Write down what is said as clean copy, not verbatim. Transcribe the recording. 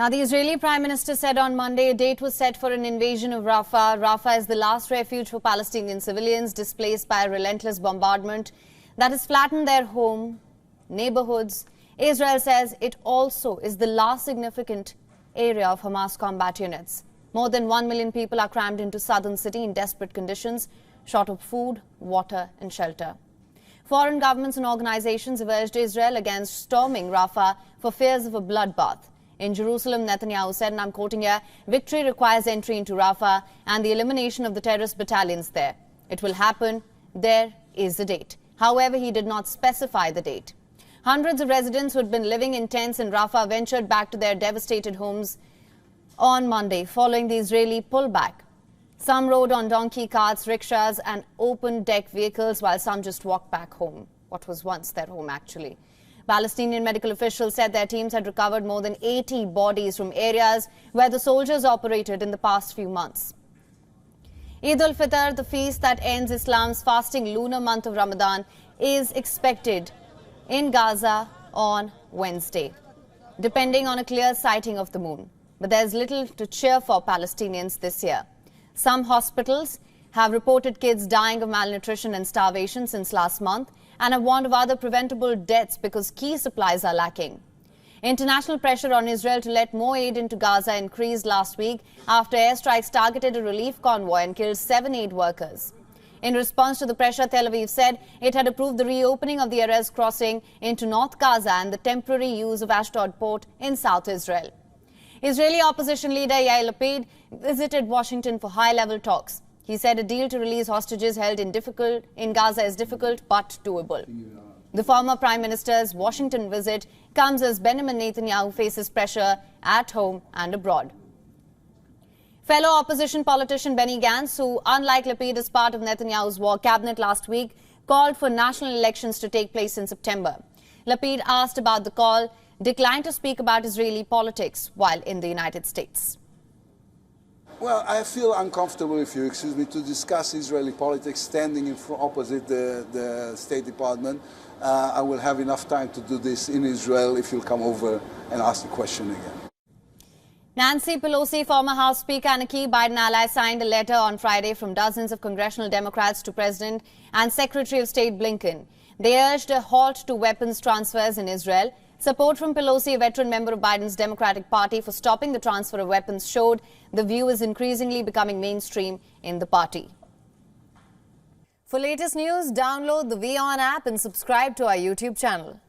Now, the Israeli Prime Minister said on Monday a date was set for an invasion of Rafah. Rafah is the last refuge for Palestinian civilians displaced by a relentless bombardment that has flattened their home, neighbourhoods. Israel says it also is the last significant area of Hamas combat units. More than 1 million people are crammed into southern city in desperate conditions, short of food, water and shelter. Foreign governments and organizations have urged Israel against storming Rafah for fears of a bloodbath. In Jerusalem, Netanyahu said, and I'm quoting here, "Victory requires entry into Rafah and the elimination of the terrorist battalions there. It will happen. There is a date." However, he did not specify the date. Hundreds of residents who had been living in tents in Rafah ventured back to their devastated homes on Monday following the Israeli pullback. Some rode on donkey carts, rickshaws and open-deck vehicles, while some just walked back home, what was once their home actually. Palestinian medical officials said their teams had recovered more than 80 bodies from areas where the soldiers operated in the past few months. Eid al-Fitr, the feast that ends Islam's fasting lunar month of Ramadan, is expected in Gaza on Wednesday, depending on a clear sighting of the moon. But there's little to cheer for Palestinians this year. Some hospitals have reported kids dying of malnutrition and starvation since last month and have warned of other preventable deaths because key supplies are lacking. International pressure on Israel to let more aid into Gaza increased last week after airstrikes targeted a relief convoy and killed 7 aid workers. In response to the pressure, Tel Aviv said it had approved the reopening of the Erez crossing into North Gaza and the temporary use of Ashdod port in South Israel. Israeli opposition leader Yair Lapid visited Washington for high-level talks. He said a deal to release hostages held in Gaza is difficult but doable. The former Prime Minister's Washington visit comes as Benjamin Netanyahu faces pressure at home and abroad. Fellow opposition politician Benny Gantz, who, unlike Lapid, is part of Netanyahu's war cabinet last week, called for national elections to take place in September. Lapid, asked about the call, declined to speak about Israeli politics while in the United States. Well, I feel uncomfortable, if you excuse me, to discuss Israeli politics standing opposite the State Department. I will have enough time to do this in Israel if you'll come over and ask the question again. Nancy Pelosi, former House Speaker and a key Biden ally, signed a letter on Friday from dozens of congressional Democrats to President and Secretary of State Blinken. They urged a halt to weapons transfers in Israel. Support from Pelosi, a veteran member of Biden's Democratic Party, for stopping the transfer of weapons showed the view is increasingly becoming mainstream in the party. For latest news, download the WION app and subscribe to our YouTube channel.